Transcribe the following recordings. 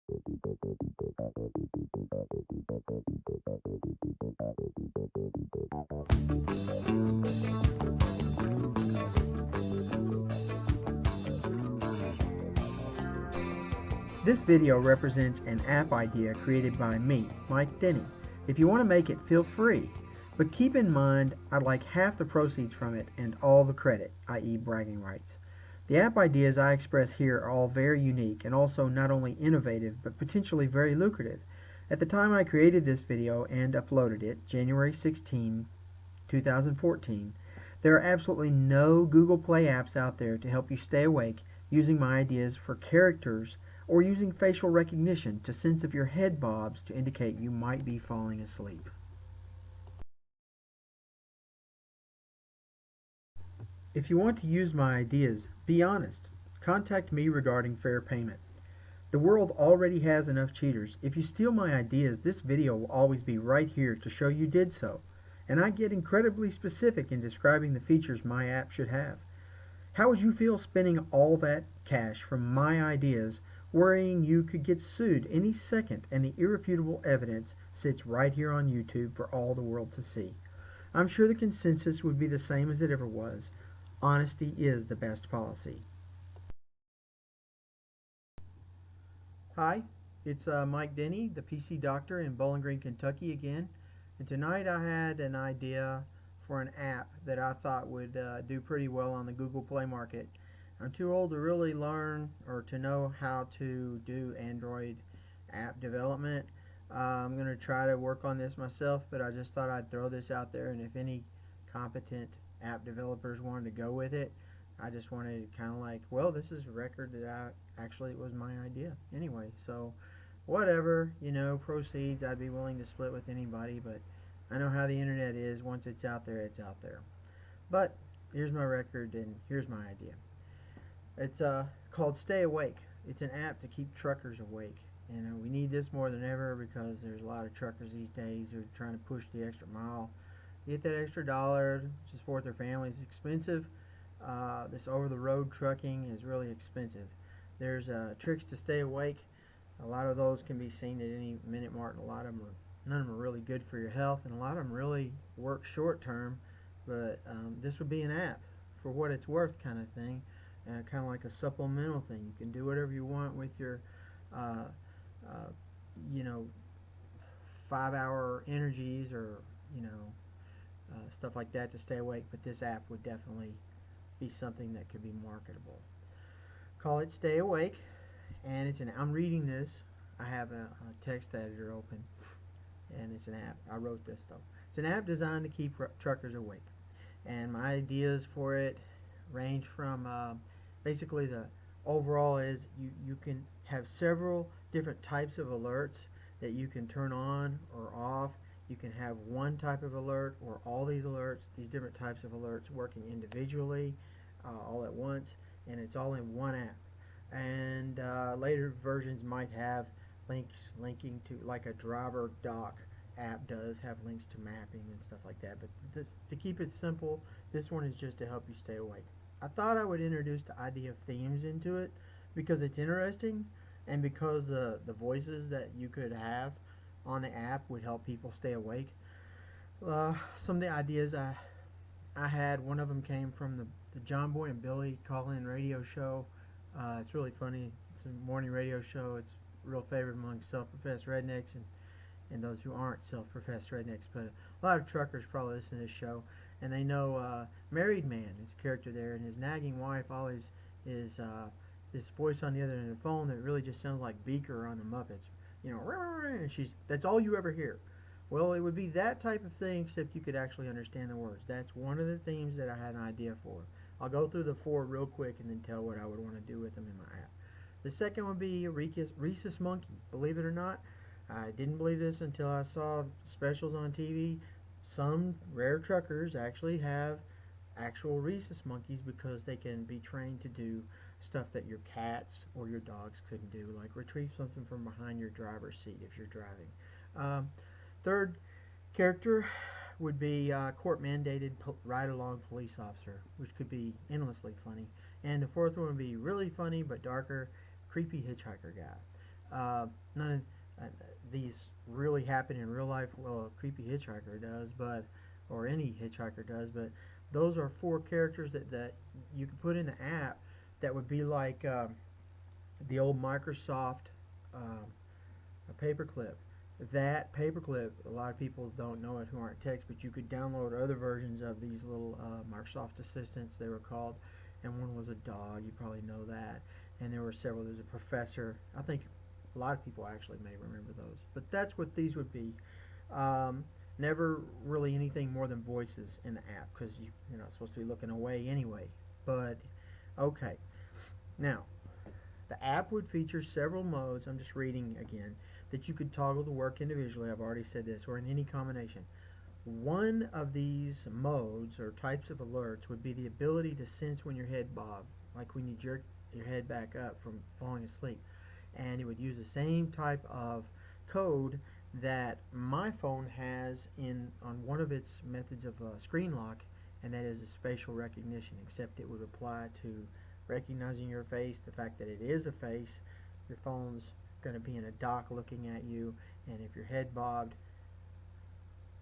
This video represents an app idea created by me, Mike Denney. If you want to make it, feel free. But keep in mind, I'd like half the proceeds from it and all the credit, i.e. bragging rights. The app ideas I express here are all very unique and also not only innovative, but potentially very lucrative. At the time I created this video and uploaded it, January 16, 2014, there are absolutely no Google Play apps out there to help you stay awake using my ideas for characters or using facial recognition to sense if your head bobs to indicate you might be falling asleep. If you want to use my ideas, be honest. Contact me regarding fair payment. The world already has enough cheaters. If you steal my ideas, this video will always be right here to show you did so. And I get incredibly specific in describing the features my app should have. How would you feel spending all that cash from my ideas worrying you could get sued any second and the irrefutable evidence sits right here on YouTube for all the world to see? I'm sure the consensus would be the same as it ever was. Honesty is the best policy. Hi, it's Mike Denney, the PC doctor in Bowling Green, Kentucky again. And tonight I had an idea for an app that I thought would do pretty well on the Google Play market. I'm too old to really learn or to know how to do Android app development. I'm going to try to work on this myself, but I just thought I'd throw this out there, and if any competent app developers wanted to go with it, I just wanted to kind of like, well, this is a record that it was my idea anyway, so whatever, proceeds, I'd be willing to split with anybody, but I know how the internet is. Once it's out there, it's out there. But here's my record and here's my idea. It's called Stay Awake. It's an app to keep truckers awake. And we need this more than ever because there's a lot of truckers these days who are trying to push the extra mile, get that extra dollar to support their families. It's expensive. This over-the-road trucking is really expensive. There's tricks to stay awake. A lot of those can be seen at any minute mark. None of them are really good for your health, and a lot of them really work short term. But this would be an app for what it's worth, kind of thing, kind of like a supplemental thing. You can do whatever you want with your, you know, 5-hour energies or stuff like that to stay awake. But this app would definitely be something that could be marketable. Call it Stay Awake, and I'm reading this. I have a text editor open, and it's an app. I wrote this though. It's an app designed to keep truckers awake, and my ideas for it range from basically the overall is you can have several different types of alerts that you can turn on or off. You can have one type of alert or all these alerts, these different types of alerts working individually all at once, and it's all in one app. And later versions might have links linking to, like a driver dock app does have links to mapping and stuff like that. But to keep it simple, this one is just to help you stay awake. I thought I would introduce the idea of themes into it because it's interesting, and because the voices that you could have on the app would help people stay awake. Some of the ideas I had, one of them came from the John Boy and Billy call-in radio show. It's really funny. It's a morning radio show. It's a real favorite among self-professed rednecks and those who aren't self-professed rednecks. But a lot of truckers probably listen to this show, and they know Married Man is a character there, and his nagging wife always is this voice on the other end of the phone that really just sounds like Beaker on the Muppets. And that's all you ever hear. Well, it would be that type of thing, except you could actually understand the words. That's one of the themes that I had an idea for. I'll go through the 4 real quick and then tell what I would want to do with them in my app. The second would be a rhesus monkey. Believe it or not, I didn't believe this until I saw specials on TV. Some rare truckers actually have actual rhesus monkeys because they can be trained to do stuff that your cats or your dogs couldn't do, like retrieve something from behind your driver's seat if you're driving. Third character would be court-mandated ride-along police officer, which could be endlessly funny. And the fourth one would be really funny but darker, creepy hitchhiker guy. None of these really happen in real life. Well, a creepy hitchhiker does, but or any hitchhiker does. But those are four characters that you can put in the app that would be like the old Microsoft paperclip. That paperclip, a lot of people don't know it who aren't techs, but you could download other versions of these little Microsoft assistants, they were called, and one was a dog, you probably know that, and there were several, there's a professor, I think a lot of people actually may remember those, but that's what these would be. Never really anything more than voices in the app, because you're not supposed to be looking away anyway, but okay. Now, the app would feature several modes, I'm just reading again, that you could toggle to work individually, I've already said this, or in any combination. One of these modes or types of alerts would be the ability to sense when your head bob, like when you jerk your head back up from falling asleep. And it would use the same type of code that my phone has in on one of its methods of screen lock, and that is a spatial recognition, except it would apply to recognizing your face, the fact that it is a face, your phone's going to be in a dock looking at you, and if your head bobbed,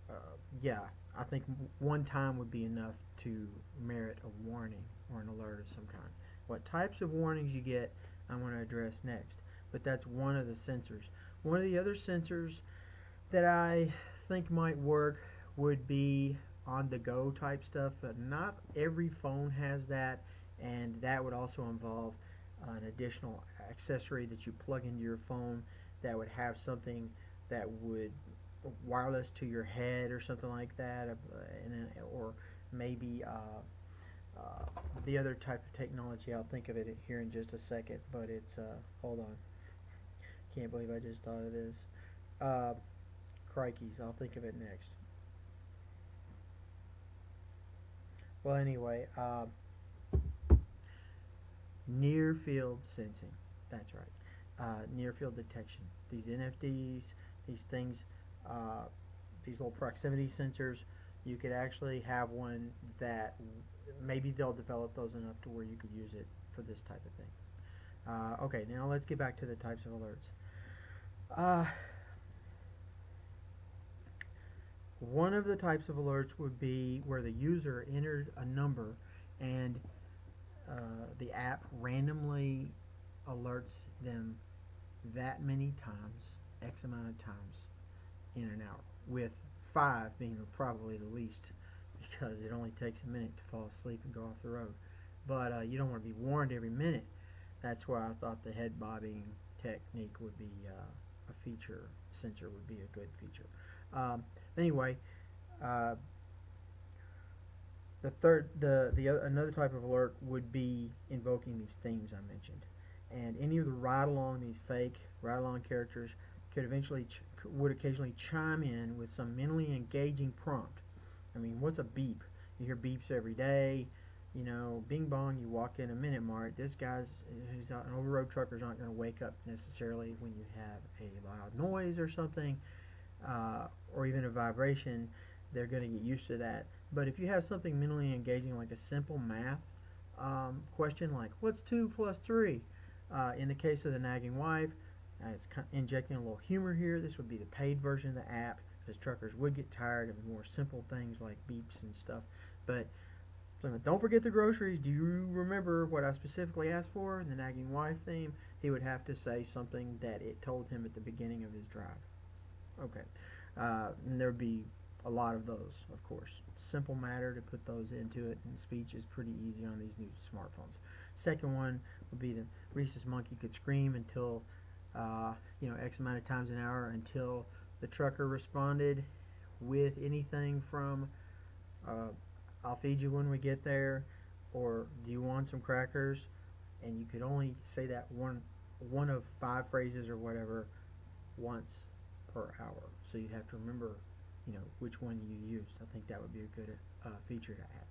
uh, yeah, I think one time would be enough to merit a warning or an alert of some kind. What types of warnings you get, I'm going to address next, but that's one of the sensors. One of the other sensors that I think might work would be on the go type stuff, but not every phone has that, and that would also involve an additional accessory that you plug into your phone that would have something that would wireless to your head or something like that, or maybe the other type of technology. I'll think of it here in just a second, but it's hold on. Can't believe I just thought of this. Uh, Crikeys, I'll think of it next. Well, anyway, near field sensing. That's right. Near field detection. These NFDs, these things, uh, these little proximity sensors, you could actually have one that maybe they'll develop those enough to where you could use it for this type of thing. Okay, now let's get back to the types of alerts. Uh, One of the types of alerts would be where the user entered a number and the app randomly alerts them that many times, X amount of times in an hour, with 5 being probably the least because it only takes a minute to fall asleep and go off the road. But you don't want to be warned every minute. That's why I thought the head bobbing technique would be a feature, sensor would be a good feature. Anyway, uh, another type of alert would be invoking these themes I mentioned, and any of the ride along these fake ride along characters would occasionally chime in with some mentally engaging prompt. I mean, what's a beep? You hear beeps every day. You know, bing bong, you walk in a minute mark. This guy's who's out, and over-road truckers aren't going to wake up necessarily when you have a loud noise or something, or even a vibration. They're going to get used to that. But if you have something mentally engaging, like a simple math question, like what's 2 plus 3? In the case of the nagging wife, it's injecting a little humor here. This would be the paid version of the app, because truckers would get tired of more simple things like beeps and stuff. But don't forget the groceries. Do you remember what I specifically asked for in the nagging wife theme? He would have to say something that it told him at the beginning of his drive. Okay. And there would be a lot of those, of course. Simple matter to put those into it, and speech is pretty easy on these new smartphones. Second one would be the rhesus monkey could scream until, X amount of times an hour until the trucker responded with anything from, I'll feed you when we get there, or do you want some crackers? And you could only say that one of 5 phrases or whatever once per hour. So you'd have to remember, which one you used. I think that would be a good feature to add.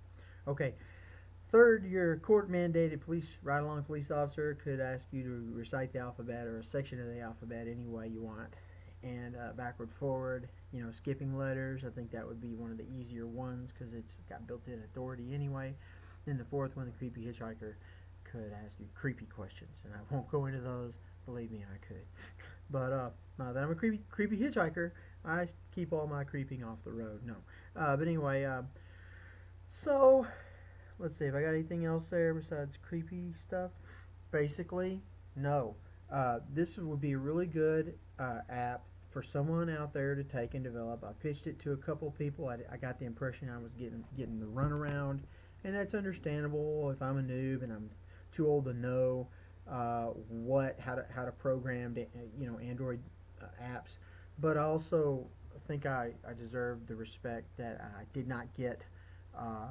Okay. Third, your court-mandated ride-along police officer could ask you to recite the alphabet or a section of the alphabet any way you want, and backward, forward. Skipping letters. I think that would be one of the easier ones because it's got built-in authority anyway. Then the fourth one, the creepy hitchhiker, could ask you creepy questions, and I won't go into those. Believe me, I could. But now that I'm a creepy hitchhiker, I keep all my creeping off the road. No, but anyway, so let's see if I got anything else there besides creepy stuff. Basically, no. This would be a really good app for someone out there to take and develop. I pitched it to a couple people. I got the impression I was getting the runaround, and that's understandable if I'm a noob and I'm too old to know how to program Android apps. But I also think I deserve the respect that I did not get uh,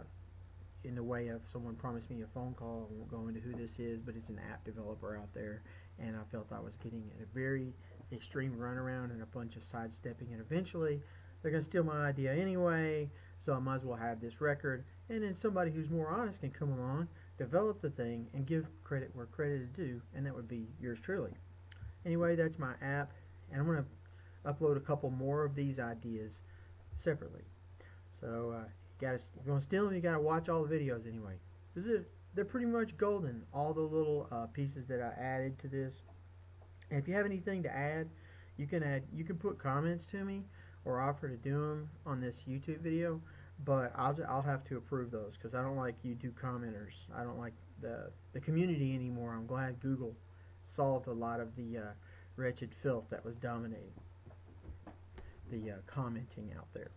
in the way of someone promised me a phone call. I won't go into who this is, but it's an app developer out there, and I felt I was getting a very extreme runaround and a bunch of sidestepping, and eventually they're going to steal my idea anyway, so I might as well have this record, and then somebody who's more honest can come along, develop the thing, and give credit where credit is due, and that would be yours truly. Anyway, that's my app, and I'm going to upload a couple more of these ideas separately. So if you want to steal them, you gotta watch all the videos anyway. They're pretty much golden. All the little pieces that I added to this. And if you have anything to add, you can add. You can put comments to me or offer to do them on this YouTube video. But I'll have to approve those because I don't like YouTube commenters. I don't like the community anymore. I'm glad Google solved a lot of the wretched filth that was dominating the commenting out there.